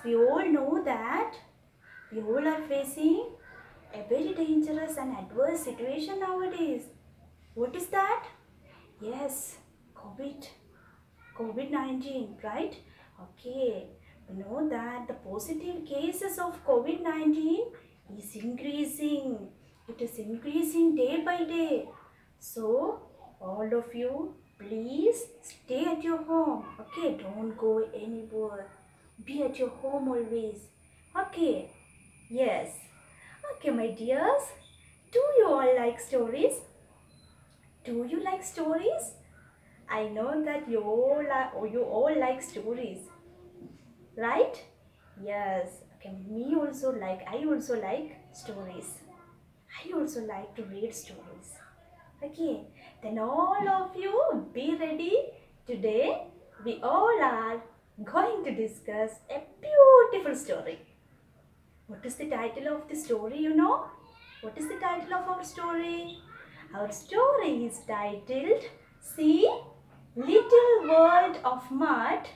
we all know that we all are facing a very dangerous and adverse situation nowadays. What is that? Yes, COVID-19, right? Okay, we know that the positive cases of COVID-19 is increasing. It is increasing day by day. So, all of you, please stay at your home. Okay, don't go anywhere. Be at your home always. Okay, yes. Okay, my dears, do you all like stories? Do you like stories? I know that you all like stories, right? Yes. Okay, I also like stories. I also like to read stories. Okay, then all of you be ready. Today we all are going to discuss a beautiful story. What is the title of the story, you know? What is the title of our story? Our story is titled See Little World of Mud,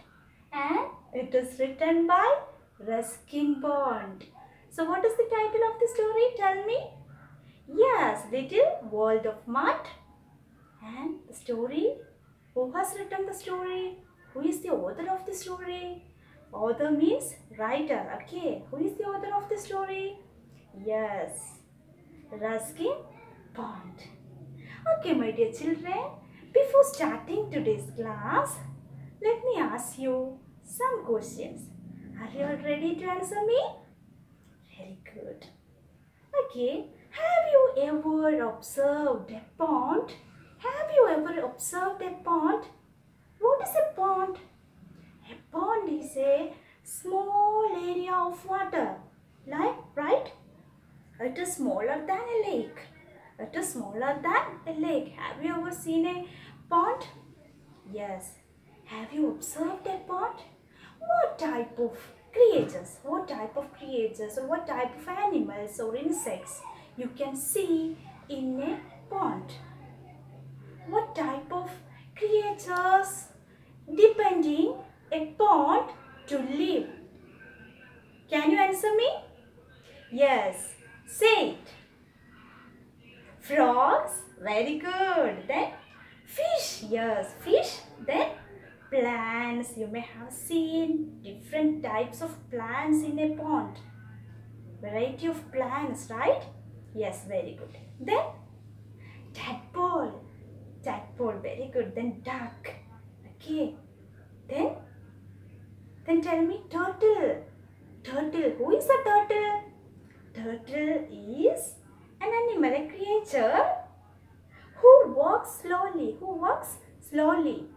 and it is written by Ruskin Bond. So what is the title of the story? Tell me. Yes, Little World of Mud. And the story? Who has written the story? Who is the author of the story? Author means writer. Okay, who is the author of the story? Yes, Ruskin Bond. Okay, my dear children, before starting today's class, let me ask you some questions. Are you all ready to answer me? Very good. Okay, have you ever observed a pond? Have you ever observed a pond? What is a pond? A pond is a small area of water, right? It is smaller than a lake. It is smaller than a lake. Have you ever seen a pond? Yes. Have you observed a pond? What type of creatures or what type of animals or insects you can see in a pond? What type of creatures depending a pond to live? Can you answer me? Yes. Say it. Frogs. Very good. Then fish. Yes, fish. Then plants. You may have seen different types of plants in a pond. Variety of plants, right? Yes, very good. Then tadpole. Tadpole. Very good. Then duck. Okay. Then tell me turtle. Turtle. Who is a turtle? Turtle is an animal, a creature who walks slowly. Who walks slowly?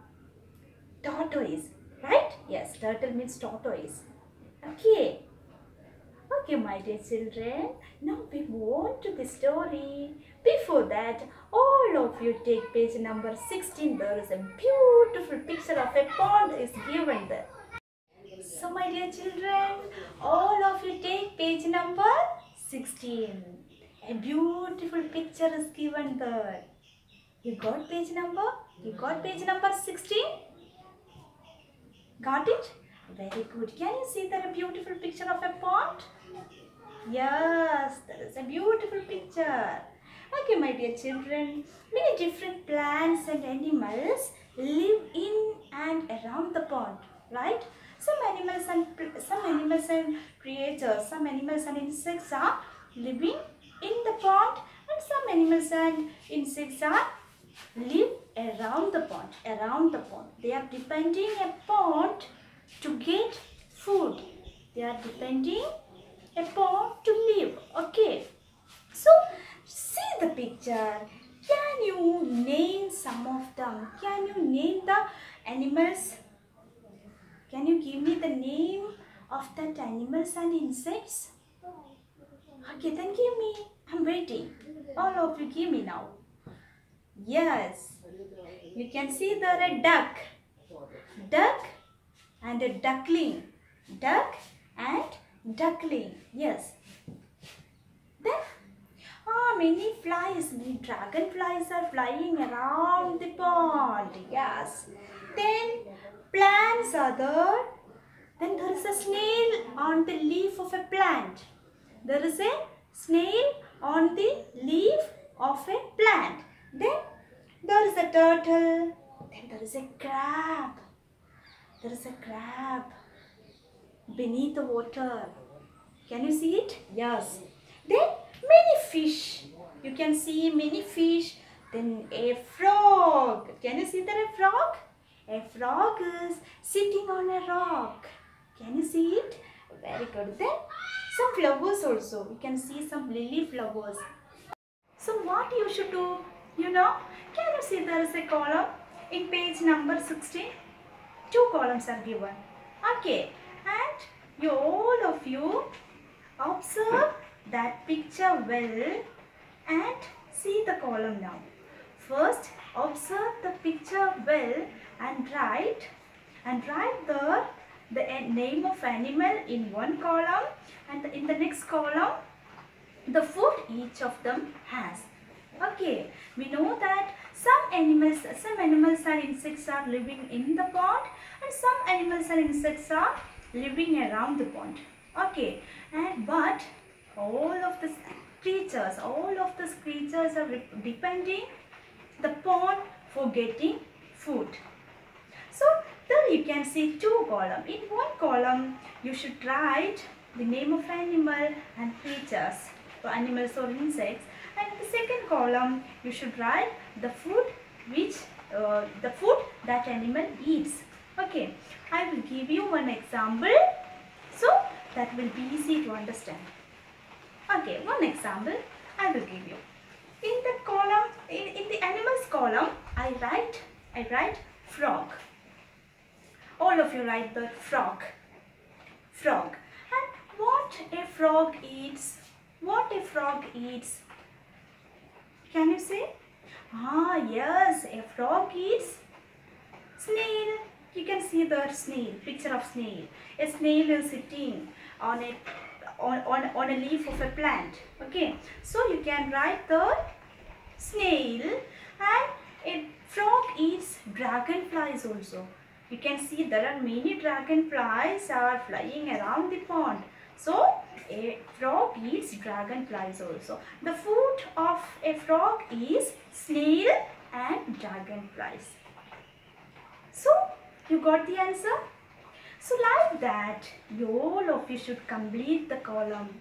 Tortoise, right? Yes, turtle means tortoise. Okay. Okay, my dear children. Now we move on to the story. Before that, all of you take page number 16. There is a beautiful picture of a pond is given there. So my dear children, all of you take page number 16. A beautiful picture is given there. You got page number? You got page number 16? Got it? Very good. Can you see there a beautiful picture of a pond? Yes, there is a beautiful picture. Okay, my dear children, many different plants and animals live in and around the pond, right? Some animals and creatures, some animals and insects are living in the pond, and some animals and insects are live around the pond. They are depending a pond to get food. They are depending a pond to live. Okay. So see the picture. Can you name some of them? Can you name the animals? Can you give me the name of that animals and insects? Okay, then give me. I'm waiting. All of you give me now. Yes. You can see there a duck. Duck and a duckling. Duck and duckling. Yes. Then many dragonflies are flying around the pond. Yes. Then plants are there Then there is a snail on the leaf of a plant. There is a snail on the leaf of a plant. Then there is a turtle. Then there is a crab. There is a crab beneath the water. Can you see it? Yes. Then many fish. You can see many fish. Then a frog. Can you see there a frog? A frog is sitting on a rock. Can you see it? Very good. Then some flowers also. You can see some lily flowers. So what you should do? You know, can you see there is a column in page number 16? 2 columns are given. Okay. And all of you observe that picture well and see the column now. First, observe the picture well and write there the name of animal in one column, and in the next column the food each of them has. Okay, we know that some animals and insects are living in the pond, and some animals and insects are living around the pond. Okay, but all of these creatures are depending the pond for getting food. So there you can see 2 columns. In one column you should write the name of animal and creatures, or animals or insects, and in the second column you should write the food that animal eats. Okay, I will give you one example so that will be easy to understand. Okay, one example I will give you. In the column, in the animals column, I write frog. All of you write the frog. Frog. And what a frog eats? What a frog eats? Can you say? Ah, yes, a frog eats snail. You can see the snail, picture of snail. A snail is sitting on a leaf of a plant. Okay, so you can write the snail, and a frog eats dragonflies also. You can see there are many dragonflies are flying around the pond. So a frog eats dragonflies also. The food of a frog is snail and dragonflies. So you got the answer? So like that, all of you should complete the column.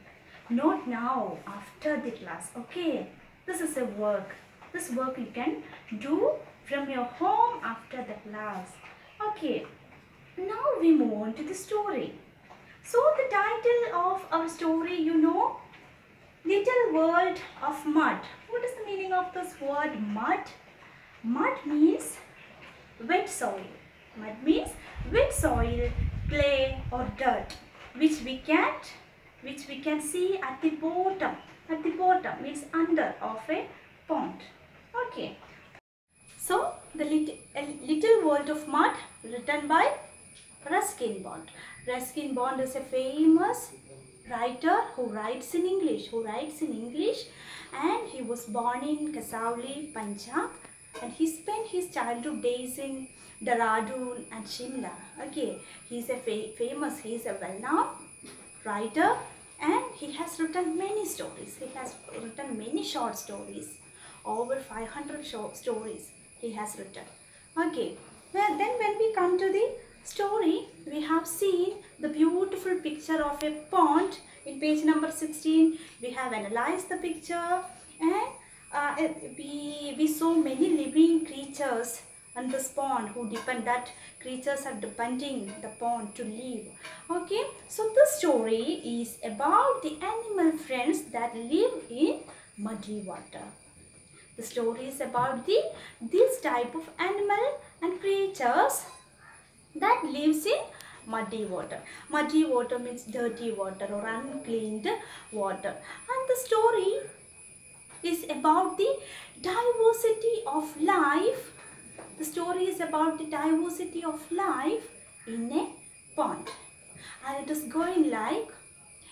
Not now, after the class. Okay, this is a work. This work you can do from your home after the class. Okay, now we move on to the story. So the title of our story, you know, Little World of Mud. What is the meaning of this word mud? Mud means wet soil. Mud means wet soil, clay or dirt, which we can see at the bottom. At the bottom means under of a pond. Okay. So the Little World of Mud, written by Ruskin Bond. Ruskin Bond is a famous writer who writes in English. And he was born in Kasauli, Punjab, and he spent his childhood days in Dehradun and Shimla. Okay, he's a he's a well-known writer, and he has written many stories. He has written many short stories, over 500 short stories he has written. Okay, well, then when we come to the story, we have seen the beautiful picture of a pond in page number 16. We have analyzed the picture, and we saw many living creatures on this pond creatures are depending the pond to live. Okay, so this story is about the animal friends that live in muddy water. The story is about this type of animal and creatures that lives in muddy water. Muddy water means dirty water or uncleaned water. And the story is about the diversity of life. The story is about the diversity of life in a pond. And it is going like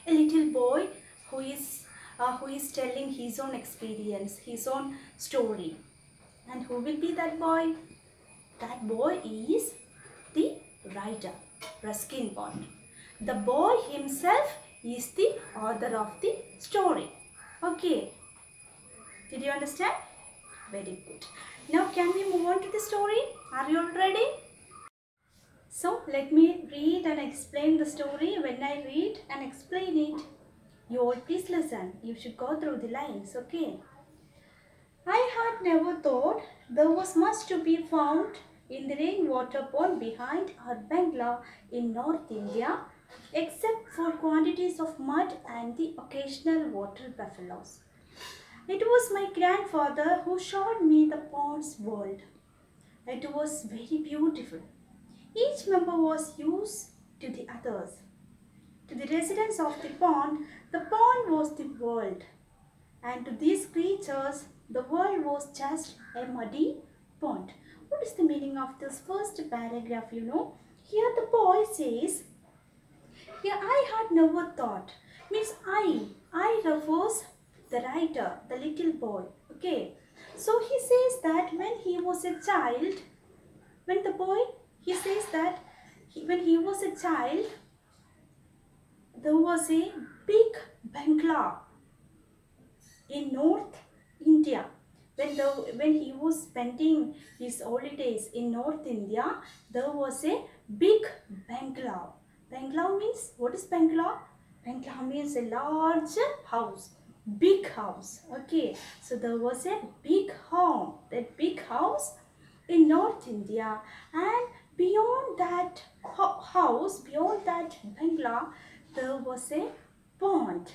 a little boy who is telling his own experience, his own story. And who will be that boy? That boy is the writer, Ruskin Bond. The boy himself is the author of the story. Okay. Did you understand? Very good. Now can we move on to the story? Are you all ready? So let me read and explain the story. When I read and explain it, you all please listen. You should go through the lines, okay? I had never thought there was much to be found in the rainwater pond behind our bungalow in North India, except for quantities of mud and the occasional water buffaloes. It was my grandfather who showed me the pond's world. It was very beautiful. Each member was used to the others. To the residents of the pond was the world. And to these creatures, the world was just a muddy pond. What is the meaning of this first paragraph, you know? Here the boy says, here I had never thought. Means I refers the writer, the little boy. Okay. So he says that when he was a child, when the boy, he says that when he was a child, there was a big bungalow in North India. When he was spending his holidays in North India, there was a big bungalow. Bungalow means, what is bungalow? Bungalow means a large house, big house. Okay, so there was a big home, that big house in North India, and beyond that house, beyond that bungalow, there was a pond.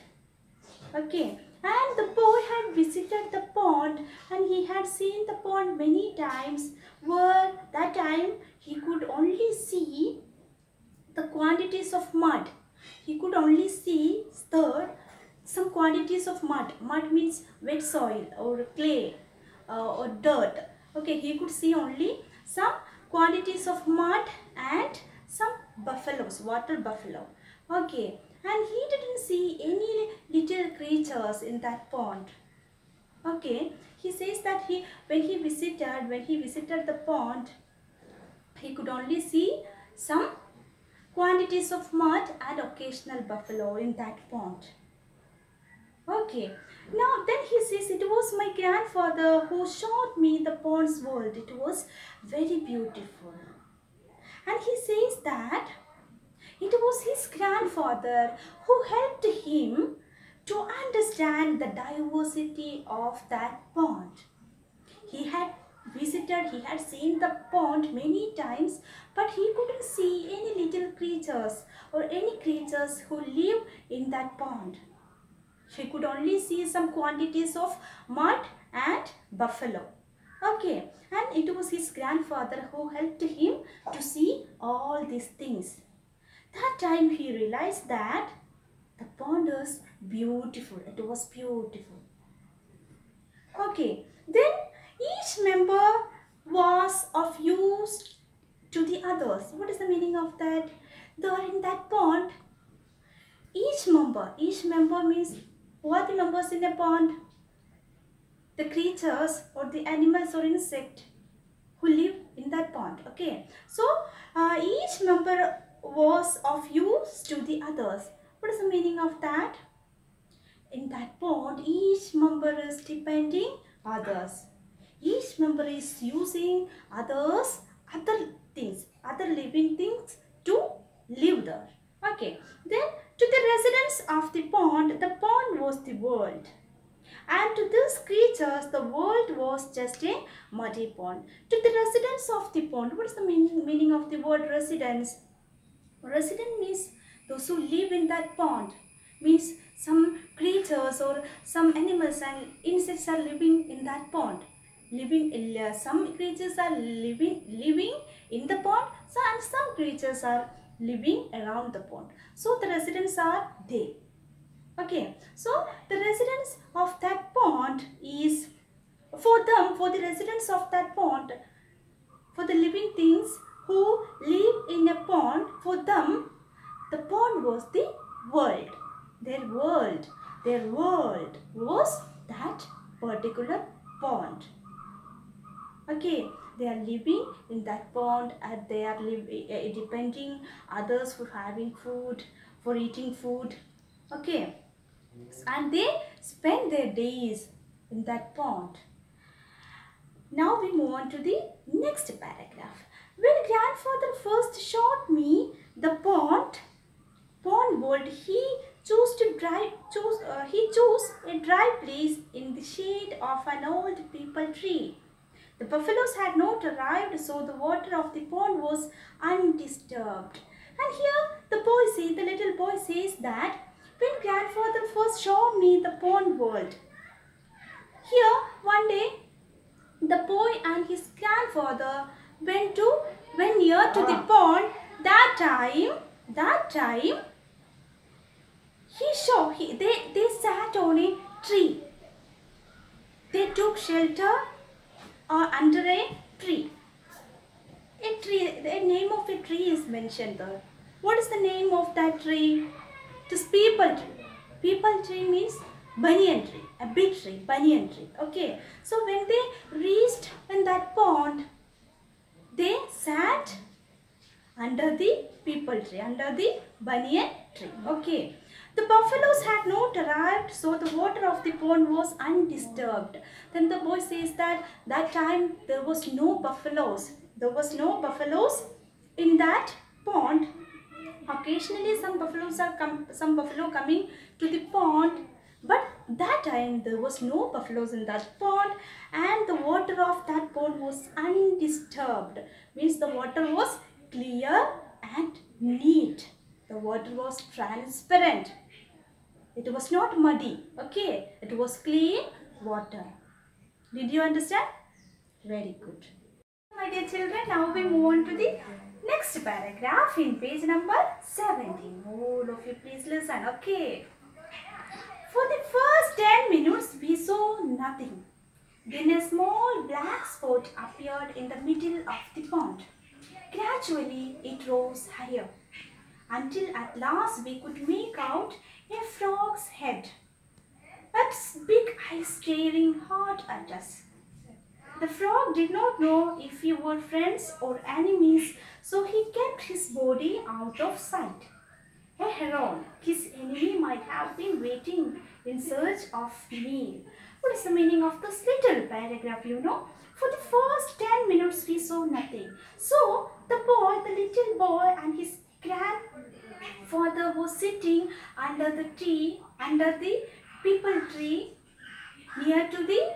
Okay, and the boy had visited the pond and he had seen the pond many times, where that time he could only see the quantities of mud. He could only see some quantities of mud. Mud means wet soil or clay or dirt. Okay, he could see only some quantities of mud and some buffaloes, water buffalo. Okay, and he didn't see any little creatures in that pond. Okay, he says that when he visited the pond, he could only see some quantities of mud and occasional buffalo in that pond. Okay, now then he says, it was my grandfather who showed me the pond's world. It was very beautiful. And he says that it was his grandfather who helped him to understand the diversity of that pond. He had seen the pond many times, but he couldn't see any little creatures or any creatures who live in that pond. He could only see some quantities of mud and buffalo. Okay, and it was his grandfather who helped him to see all these things. That time he realized that the pond is beautiful. It was beautiful. Okay, then each member was of use to the others. What is the meaning of that? There in that pond, each member means, who are the members in a pond? The creatures or the animals or insect who live in that pond. Okay, so each member was of use to the others. What is the meaning of that? In that pond, each member is depending others. Each member is using other things, other living things to live there. Okay, then to the residents of the pond was the world. And to these creatures, the world was just a muddy pond. To the residents of the pond, what is the meaning of the word residents? Resident means those who live in that pond. Means some creatures or some animals and insects are living in that pond. Some creatures are living in the pond, and some creatures are living around the pond. So the residents are they. Okay, so the residents of that pond is, for the residents of that pond, for the living things who live in a pond, for them, the pond was the world. Their world was that particular pond. Okay, They are living in that pond and they are depending others for having food, for eating food. Okay. And they spend their days in that pond. Now we move on to the next paragraph. When grandfather first showed me the pond world, he chose a dry place in the shade of an old peepal tree. The buffaloes had not arrived, so the water of the pond was undisturbed. And here the little boy says that when grandfather first showed me the pond world. Here one day the boy and his grandfather went near to the pond. That time they sat on a tree. They took shelter under a tree. The name of a tree is mentioned there. What is the name of that tree? It is peepal tree. Peepal tree means banyan tree, a big tree, banyan tree. Okay. So when they reached in that pond, they sat under the peepal tree, under the banyan tree. Okay. The buffaloes had not arrived, so the water of the pond was undisturbed. Then the boy says that time there was no buffaloes. There was no buffaloes in that pond. Occasionally some buffalo coming to the pond, but that time there was no buffaloes in that pond, and the water of that pond was undisturbed. Means the water was clear and neat. The water was transparent. It was not muddy. Okay, it was clean water. Did you understand? Very good. My dear children, now we move on to the next paragraph in page number 17. All of you please listen. Okay. For the first 10 minutes we saw nothing. Then a small black spot appeared in the middle of the pond. Gradually it rose higher, until at last we could make out a frog's head, its big eyes staring hard at us. The frog did not know if we were friends or enemies, so he kept his body out of sight. A heron, his enemy, might have been waiting in search of meal. What is the meaning of this little paragraph, you know? For the first 10 minutes we saw nothing. So the little boy and his grandfather was sitting under the peepal tree near to the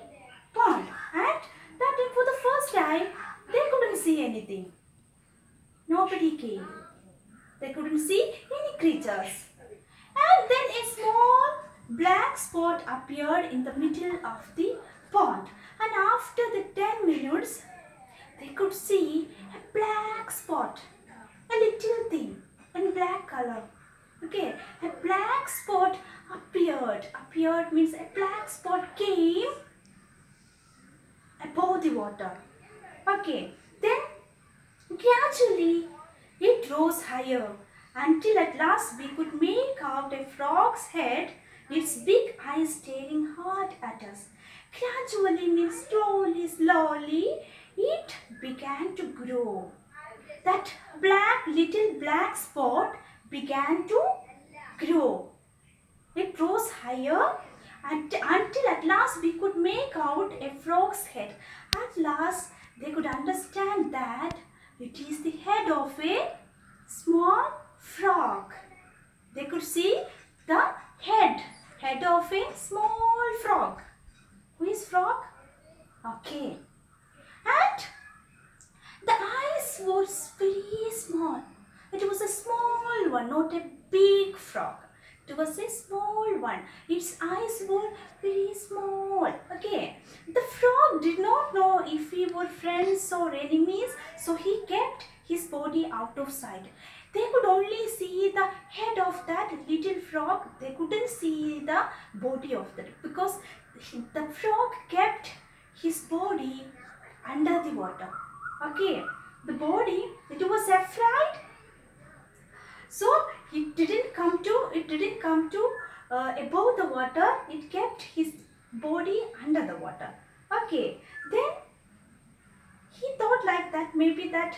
pond, and that day for the first time they couldn't see anything. Nobody came. They couldn't see any creatures. And then a small black spot appeared in the middle of the pond. And after the 10 minutes, they could see a black spot, a little thing in black color. Okay, a black spot appeared. Appeared means a black spot came above the water. Okay, then gradually it rose higher, until at last we could make out a frog's head, its big eyes staring hard at us. Gradually means slowly, it began to grow. That little black spot began to grow. It rose higher until at last we could make out a frog's head. At last they could understand that it is the head of a small frog. They could see the head of a small frog. Who is frog? Okay. And the eyes was very small. It was a small one, not a big frog. It was a small one. Its eyes were very small. Okay. The frog did not know if we were friends or enemies, so he kept his body out of sight. They could only see the head of that little frog. They couldn't see the body of that, because the frog kept his body under the water. Okay. The body, it was afraid. So it didn't come to above the water. It kept his body under the water. Okay. Then he thought like that maybe that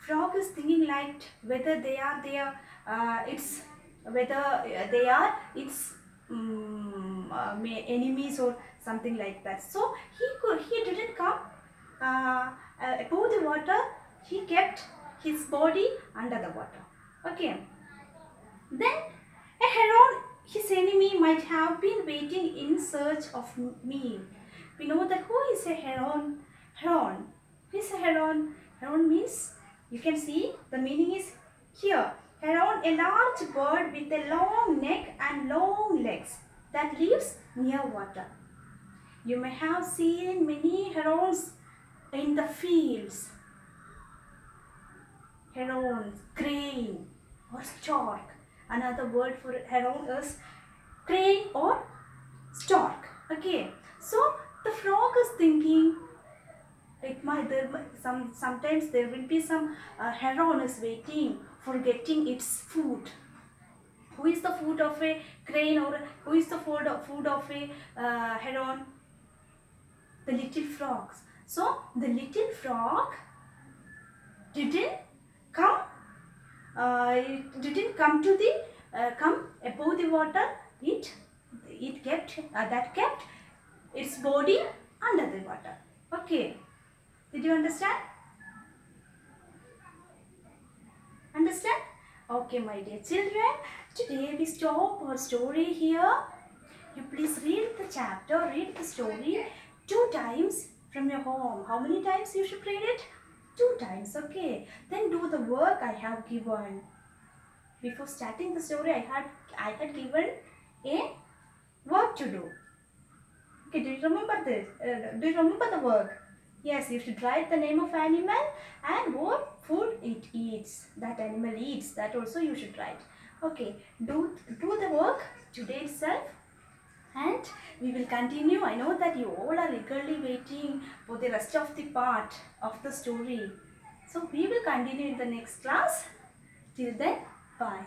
frog is thinking like whether they are their its enemies or something like that. So he didn't come above the water. He kept his body under the water. Okay. Then a heron, his enemy, might have been waiting in search of meal. We know that who is a heron? Heron. Who is a heron? Heron means, you can see the meaning is here. Heron, a large bird with a long neck and long legs that lives near water. You may have seen many herons in the fields. Herons, crane or stork. Another word for heron is crane or stork. Okay. So the frog is thinking, sometimes there will be some heron is waiting for getting its food. Who is the food of a crane, or who is the food of a heron? The little frogs. So the little frog didn't come to the come above the water. It kept kept its body under the water. Okay. Did you understand? Understand? Okay, my dear children. Today we stop our story here. You please read the chapter, read the story 2 times from your home. How many times you should read it? 2 times. Okay. Then do the work I have given. Before starting the story, I had given a work to do. Okay. Do you remember this? Do you remember the work? Yes, you should write the name of animal and what food it eats. That animal eats. That also you should write. Okay, do the work today itself, and we will continue. I know that you all are eagerly waiting for the rest of the part of the story. So we will continue in the next class. Till then, bye.